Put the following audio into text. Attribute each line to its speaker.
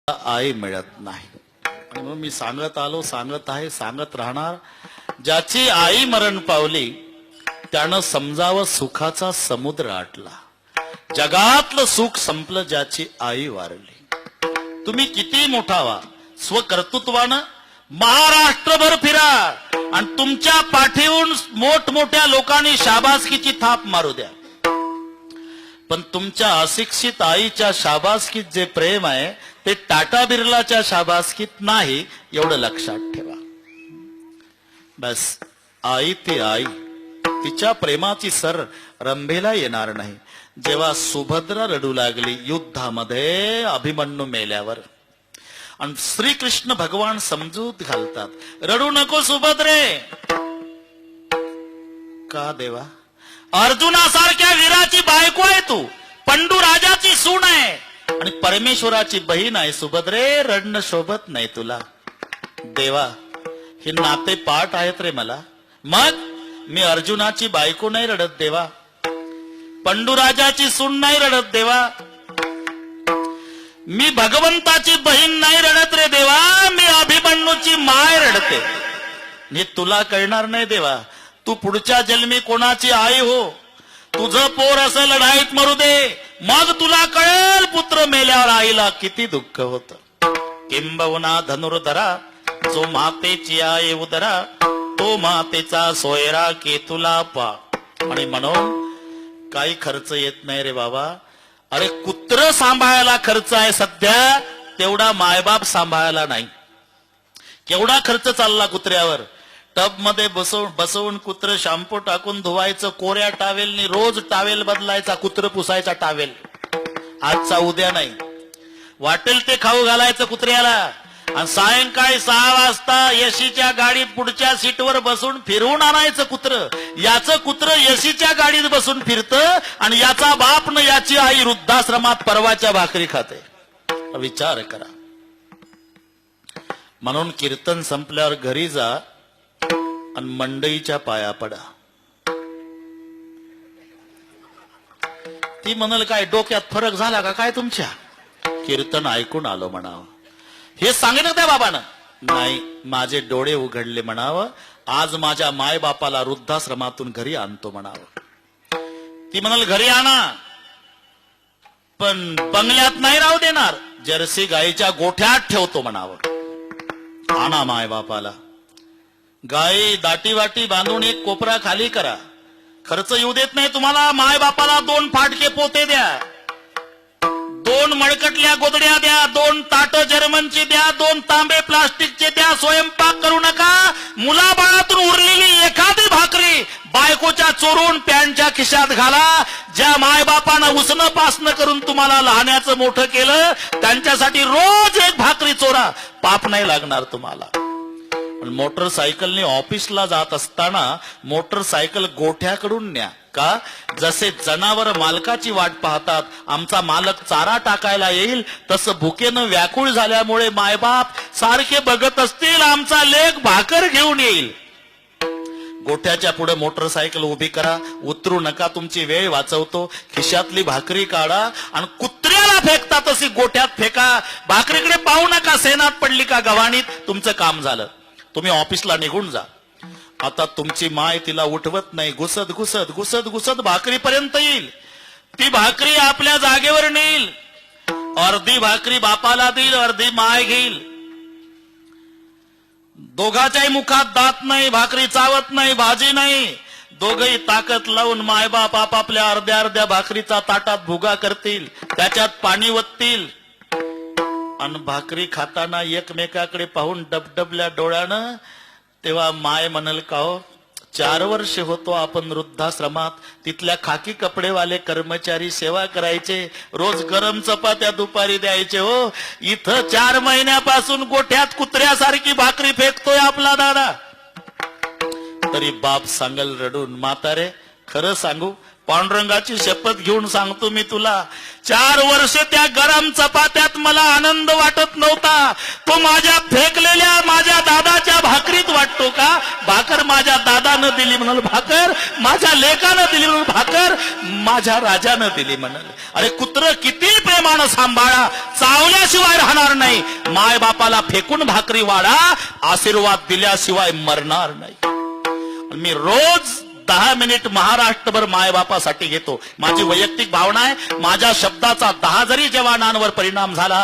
Speaker 1: आई मिळत नाही. आणि मग मी सांगत आलो, सांगत आहे, सांगत राहणार. ज्याची आई मरण पावली त्यानं समजावं सुखाचा समुद्र आटला. जगातलं सुख संपलं ज्याची आई वारली. तुम्ही किती मोठा व्हा, स्वकर्तृत्वानं महाराष्ट्रभर फिरा आणि तुमच्या पाठीवरून मोठमोठ्या लोकांनी शाबासकीची थाप मारू द्या, पण तुमच्या अशिक्षित आईच्या शाबासकीत जे प्रेम आहे ते टाटा बिर्लाच्या शाबासकीत नाही, एवढं लक्षात ठेवा. बस आई ती आई, तिच्या प्रेमाची सर रंभेला येणार नाही. जेव्हा सुभद्रा रडू लागली युद्धामध्ये अभिमन्यू मेल्यावर, आणि श्रीकृष्ण भगवान समजूत घालतात, रडू नको सुभद्रे. का देवा? अर्जुनासारख्या वीराची बायको आहे तू, पंडू राजाची सून आहे आणि परमेश्वराची बहीण आहे. सुभद्रे, रडणं शोभत नाही तुला. देवा, हे नाते पाठ आहेत रे मला. मग मी अर्जुनाची बायको नाही रडत देवा, पंडू राजाची सून नाही रडत देवा, मी भगवंताची बहीण नाही रडत रे देवा, मी अभिमन्यूची माय रडते. हे तुला कळणार नाही देवा. तू पुढच्या जन्मी कोणाची आई हो, तुझं पोर असं लढाईत मरू दे, मग तुला कळेल पुत्र मेल्यावर आईला किती दुःख होत. किंबहुना धनुर्धरा, जो मातेची आई उदरा, तो मातेचा सोयरा केतुला पा. आणि म्हणून काही खर्च येत नाही रे बाबा. अरे कुत्र सांभाळायला खर्च आहे सध्या, तेवढा मायबाप सांभाळायला नाही. केवढा खर्च चालला कुत्र्यावर. टब मध्ये बसवून कुत्र शॅम्पू टाकून धुवायचं, कोऱ्या टावेलनी रोज टावेल बदलायचा, कुत्र पुसायचा टावेल. आजचा उद्या नाही, वाटेल ते खाऊ घालायचं कुत्र्याला. आणि सायंकाळी 6 वाजता एसीच्या गाडीत पुढच्या सीटवर बसून फिरवून आणायचं कुत्र. याचं कुत्र एसीच्या गाडीत बसून फिरतं आणि याचा बाप न याची आई वृद्धाश्रमात परवाच्या भाकरी खाते. विचार करा. म्हणून कीर्तन संपल्यावर घरी जा आणि मंडईच्या पाया पडा. ती म्हणाल काय डोक्यात फरक झाला का काय तुमच्या? कीर्तन ऐकून आलो म्हणावं. हे सांगितलं त्या बाबानं नाही, माझे डोळे उघडले म्हणावं. आज माझ्या मायबापाला वृद्धाश्रमातून घरी आणतो म्हणावं. ती म्हणाल घरी आणा, पण बंगल्यात नाही राहू देणार, जर्सी गाईच्या गोठ्यात ठेवतो म्हणावं. आणा मायबापाला. गाई दाटी वाटी बांधून एक कोपरा खाली करा. खर्च येऊ देत नाही तुम्हाला. मायबापाला 2 फाटके पोते द्या, 2 मळकटल्या गोदड्या द्या, 2 ताट जर्मनची द्या, 2 तांबे प्लास्टिकचे द्या. स्वयंपाक करू नका. मुलाबाळातून उरलेली एखादी भाकरी बायकोच्या चोरून पॅन्टच्या खिशात घाला. ज्या मायबापानं उसनं पासनं करून तुम्हाला लहानाचं मोठं केलं, त्यांच्यासाठी रोज एक भाकरी चोरा. पाप नाही लागणार तुम्हाला. मोटरसायकलने ऑफिसला जात असताना मोटरसायकल गोठ्याकडून न्या. का? जसे जनावर मालकाची वाट पाहतात, आमचा मालक चारा टाकायला येईल, तसं भुकेनं व्याकुळ झाल्यामुळे मायबाप सारखे बघत असतील आमचा लेक भाकर घेऊन येईल. गोठ्याच्या पुढे मोटरसायकल उभी करा. उतरू नका, तुमची वेळ वाचवतो. खिशातली भाकरी काढा आणि कुत्र्याला फेकता तशी गोठ्यात फेका. भाकरीकडे पाहू नका, सेनात पडली का गव्हाणीत, तुमचं काम झालं. तुम्ही ऑफिसला निघून जा. आता तुमची माय तिला उठवत नाही, घुसत घुसत घुसत घुसत भाकरीपर्यंत येईल. ती भाकरी आपल्या जागेवर नेईल. अर्धी भाकरी बापाला देईल, अर्धी माय घेईल. दोघाच्याही मुखात दात नाही, भाकरी चावत नाही, भाजी नाही. दोघही ताकद लावून मायबाप आपापल्या अर्ध्या अर्ध्या भाकरीचा ताटात भुगा करतील, त्याच्यात पाणी वततील आणि भाकरी खाताना एकमेकाकडे पाहून डबडबल्या डोळ्यानं. तेव्हा माय म्हणल का हो, 4 वर्ष होतो आपण वृद्धाश्रमात, तिथल्या खाकी कपडेवाले कर्मचारी सेवा करायचे, रोज गरम चपात्या दुपारी द्यायचे हो. इथं 4 महिन्यापासून गोठ्यात कुत्र्यासारखी भाकरी फेकतोय आपला दादा. तरी बाप सांगल रडून, म्हातारे खरं सांगू, पांडुरंगाची शपथ घेऊन सांगतो मी तुला, 4 वर्ष त्या गरम चपात्यात मला आनंद वाटत नव्हता. तो माझ्या फेकलेल्या माझ्या दादाच्या भाकरीत वाटतो का? भाकर माझ्या दादानं दिली म्हणाल, भाकर माझ्या लेकानं दिली म्हणून, भाकर माझ्या राजानं दिली म्हणाल. अरे कुत्र किती प्रेमानं सांभाळा, चावल्याशिवाय राहणार नाही. माय बापाला फेकून भाकरी वाढा, आशीर्वाद दिल्याशिवाय मरणार नाही. मी रोज 10 मिनिट महाराष्ट्रभर मायबापासाठी घेतो. माझी वैयक्तिक भावना आहे, माझ्या शब्दाचा 10 जरी जवानांवर परिणाम झाला